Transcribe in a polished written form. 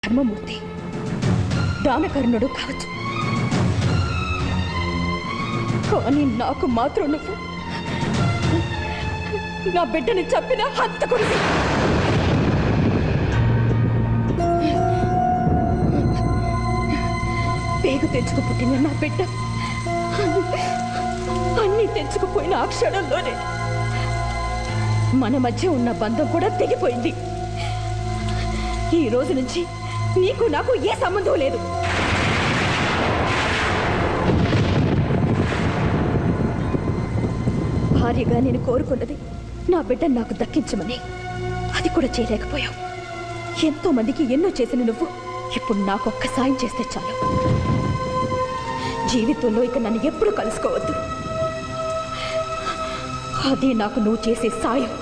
ధర్మమూర్తి, దానకరుణుడు కావచ్చు. కానీ నాకు మాత్రం నువ్వు నా బిడ్డని చంపిన హంతకుడివి. పేగు తెచ్చుకు పుట్టిన నా బిడ్డ అన్నీ తెచ్చుకుపోయిన ఆ క్షణంలోనే మన మధ్య ఉన్న బంధం కూడా తెగిపోయింది. ఈ రోజు నుంచి నీకు నాకు ఏ సంబంధం లేదు. భార్యగా నేను కోరుకున్నది నా బిడ్డను నాకు దక్కించమని, అది కూడా చేయలేకపోయావు. ఎంతో మందికి ఎన్నో చేసిన నువ్వు ఇప్పుడు నాకొక్క సాయం చేస్తే చాలు. జీవితంలో ఇక నన్ను ఎప్పుడు కలుసుకోవద్దు. అదే నాకు నువ్వు చేసే సాయం.